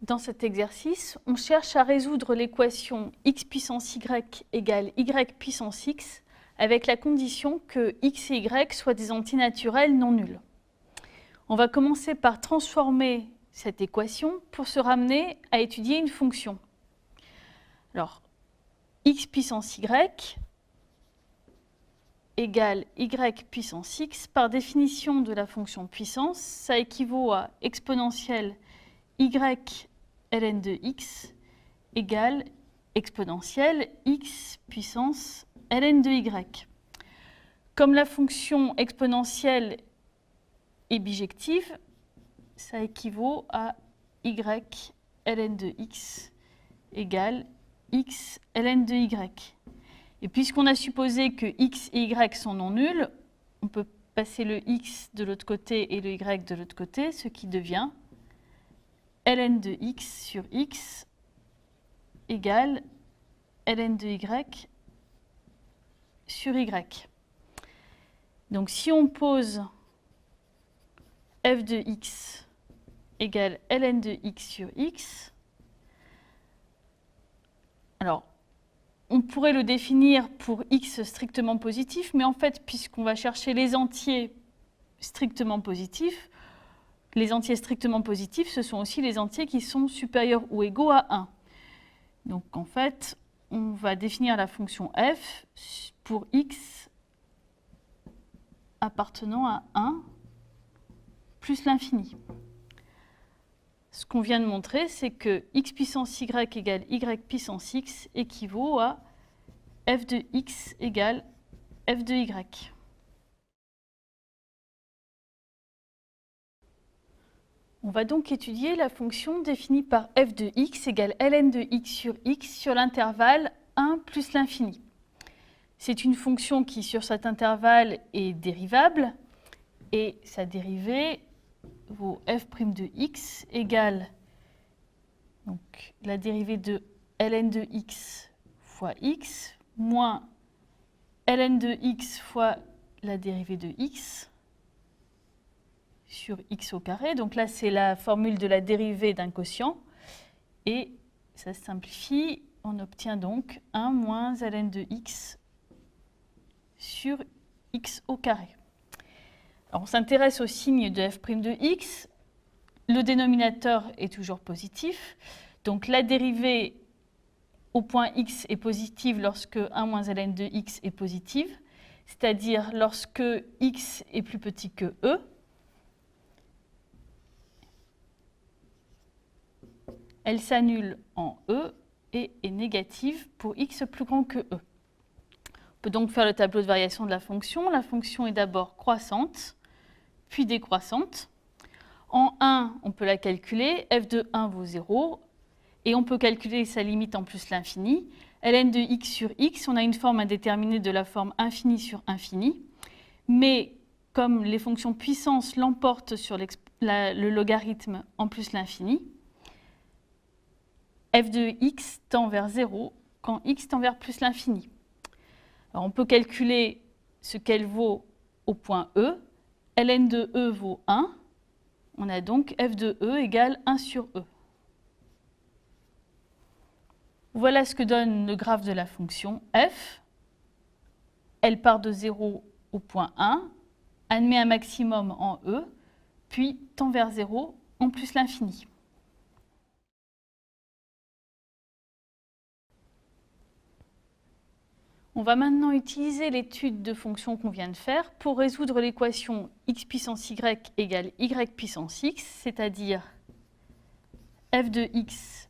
Dans cet exercice, on cherche à résoudre l'équation x puissance y égale y puissance x avec la condition que x et y soient des entiers naturels non nuls. On va commencer par transformer cette équation pour se ramener à étudier une fonction. Alors, x puissance y égale y puissance x, par définition de la fonction puissance, ça équivaut à exponentielle y ln de x égale exponentielle x puissance ln de y. Comme la fonction exponentielle est bijective, ça équivaut à y ln de x égale x ln de y. Et puisqu'on a supposé que x et y sont non nuls, on peut passer le x de l'autre côté et le y de l'autre côté, ce qui devient ln de x sur x égale ln de y sur y. Donc si on pose f de x égale ln de x sur x, alors on pourrait le définir pour x strictement positif, mais en fait, puisqu'on va chercher les entiers strictement positifs, les entiers strictement positifs, ce sont aussi les entiers qui sont supérieurs ou égaux à 1. Donc en fait, on va définir la fonction f pour x appartenant à 1 plus l'infini. Ce qu'on vient de montrer, c'est que x puissance y égale y puissance x équivaut à f de x égale f de y. On va donc étudier la fonction définie par f de x égale ln de x sur l'intervalle 1 plus l'infini. C'est une fonction qui, sur cet intervalle, est dérivable, et sa dérivée vaut f' de x égale donc, la dérivée de ln de x fois x moins ln de x fois la dérivée de x sur x au carré. Donc là, c'est la formule de la dérivée d'un quotient. Et ça se simplifie, on obtient donc 1 moins ln de x sur x au carré. Alors, on s'intéresse au signe de f' de x. Le dénominateur est toujours positif. Donc la dérivée au point x est positive lorsque 1 moins ln de x est positive, c'est-à-dire lorsque x est plus petit que e. Elle s'annule en e et est négative pour x plus grand que e. On peut donc faire le tableau de variation de la fonction. La fonction est d'abord croissante, puis décroissante. En 1, on peut la calculer, f de 1 vaut 0, et on peut calculer sa limite en plus l'infini. ln de x sur x, on a une forme indéterminée de la forme infini sur infini, mais comme les fonctions puissance l'emportent sur le logarithme en plus l'infini, f de x tend vers 0 quand x tend vers plus l'infini. Alors on peut calculer ce qu'elle vaut au point E. ln de e vaut 1. On a donc f de e égale 1 sur e. Voilà ce que donne le graphe de la fonction f. Elle part de 0 au point 1, admet un maximum en e, puis tend vers 0 en plus l'infini. On va maintenant utiliser l'étude de fonctions qu'on vient de faire pour résoudre l'équation x puissance y égale y puissance x, c'est-à-dire f de x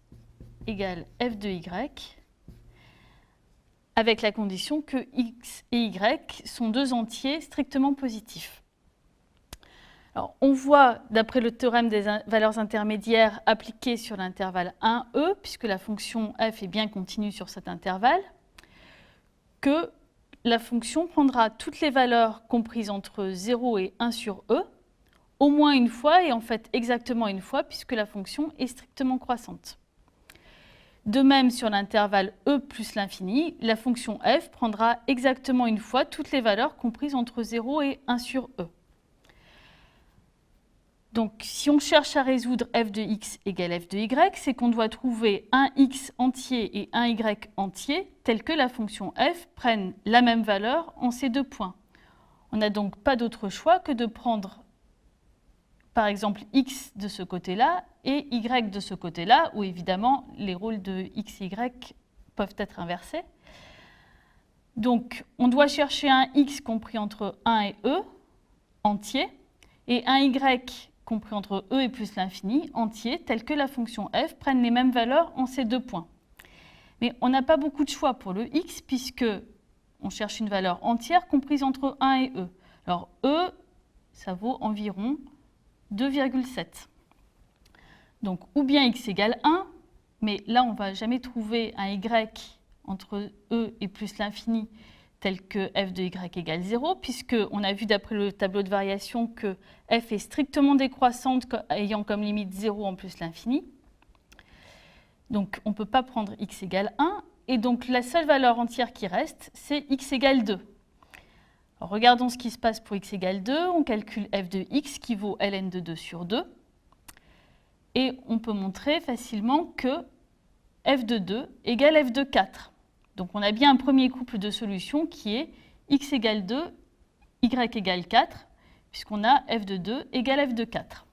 égale f de y, avec la condition que x et y sont deux entiers strictement positifs. Alors, on voit, d'après le théorème des valeurs intermédiaires appliqué sur l'intervalle 1e, puisque la fonction f est bien continue sur cet intervalle, que la fonction prendra toutes les valeurs comprises entre 0 et 1 sur e, au moins une fois, et en fait exactement une fois, puisque la fonction est strictement croissante. De même, sur l'intervalle e plus l'infini, la fonction f prendra exactement une fois toutes les valeurs comprises entre 0 et 1 sur e. Donc, si on cherche à résoudre f de x égale f de y, c'est qu'on doit trouver un x entier et un y entier, tel que la fonction f prenne la même valeur en ces deux points. On n'a donc pas d'autre choix que de prendre, par exemple, x de ce côté-là et y de ce côté-là, où évidemment les rôles de x et y peuvent être inversés. Donc, on doit chercher un x compris entre 1 et e, entier, et un y compris entre e et plus l'infini, entier, tel que la fonction f prenne les mêmes valeurs en ces deux points. Mais on n'a pas beaucoup de choix pour le x, puisque on cherche une valeur entière comprise entre 1 et e. Alors, e, ça vaut environ 2,7. Donc, ou bien x égale 1, mais là, on ne va jamais trouver un y entre e et plus l'infini, tel que f de y égale 0, puisqu'on a vu d'après le tableau de variation que f est strictement décroissante ayant comme limite 0 en plus l'infini. Donc on ne peut pas prendre x égale 1, et donc la seule valeur entière qui reste, c'est x égale 2. Alors, regardons ce qui se passe pour x égale 2, on calcule f de x qui vaut ln de 2 sur 2, et on peut montrer facilement que f de 2 égale f de 4. Donc on a bien un premier couple de solutions qui est x égale 2, y égale 4, puisqu'on a f de 2 égale f de 4.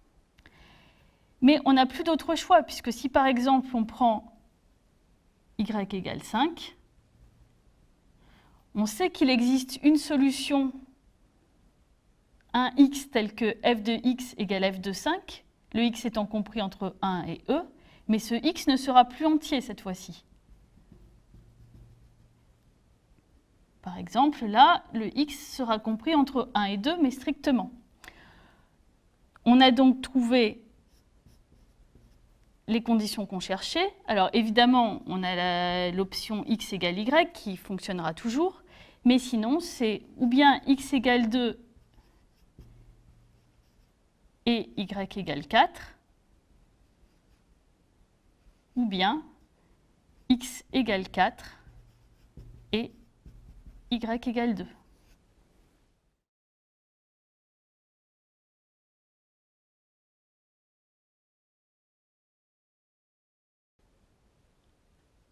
Mais on n'a plus d'autre choix, puisque si par exemple on prend y égale 5, on sait qu'il existe une solution, un x tel que f de x égale f de 5, le x étant compris entre 1 et e, mais ce x ne sera plus entier cette fois-ci. Par exemple, là, le x sera compris entre 1 et 2, mais strictement. On a donc trouvé les conditions qu'on cherchait. Alors évidemment, on a l'option x égale y qui fonctionnera toujours, mais sinon, c'est ou bien x égale 2 et y égale 4, ou bien x égale 4 et y égale 2.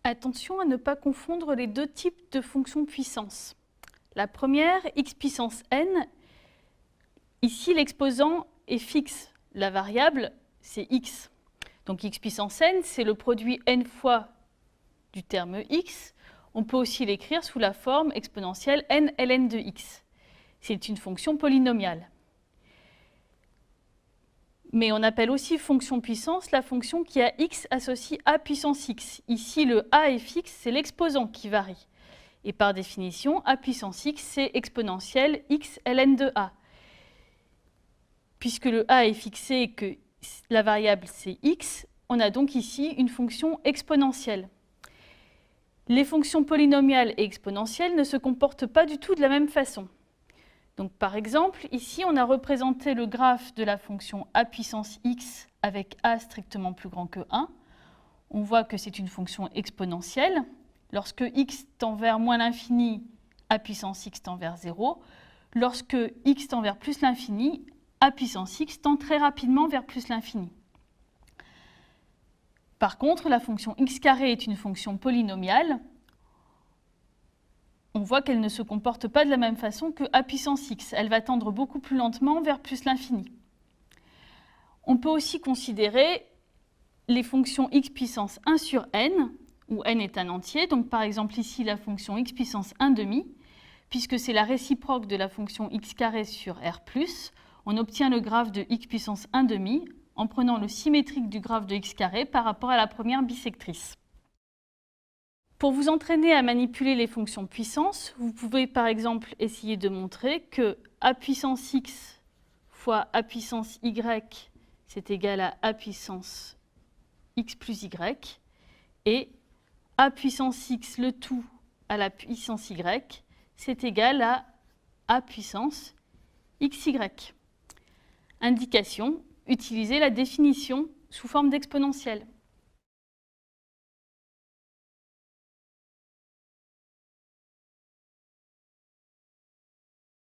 Attention à ne pas confondre les deux types de fonctions puissance. La première, x puissance n, ici l'exposant est fixe. La variable, c'est x. Donc x puissance n, c'est le produit n fois du terme x. On peut aussi l'écrire sous la forme exponentielle n ln de x. C'est une fonction polynomiale. Mais on appelle aussi fonction puissance la fonction qui a x associe a puissance x. Ici, le a est fixe, c'est l'exposant qui varie. Et par définition, a puissance x, c'est exponentielle x ln de a. Puisque le a est fixé et que la variable c'est x, on a donc ici une fonction exponentielle. Les fonctions polynomiales et exponentielles ne se comportent pas du tout de la même façon. Donc, par exemple, ici, on a représenté le graphe de la fonction a puissance x avec a strictement plus grand que 1. On voit que c'est une fonction exponentielle. Lorsque x tend vers moins l'infini, a puissance x tend vers 0. Lorsque x tend vers plus l'infini, a puissance x tend très rapidement vers plus l'infini. Par contre, la fonction x carré est une fonction polynomiale. On voit qu'elle ne se comporte pas de la même façon que a puissance x. Elle va tendre beaucoup plus lentement vers plus l'infini. On peut aussi considérer les fonctions x puissance 1 sur n, où n est un entier. Donc par exemple ici la fonction x puissance 1 demi, puisque c'est la réciproque de la fonction x carré sur r+, on obtient le graphe de x puissance 1 demi en prenant le symétrique du graphe de x carré par rapport à la première bisectrice. Pour vous entraîner à manipuler les fonctions puissance, vous pouvez par exemple essayer de montrer que a puissance x fois a puissance y, c'est égal à a puissance x plus y, et a puissance x le tout à la puissance y, c'est égal à a puissance xy. Indication, utiliser la définition sous forme d'exponentielle.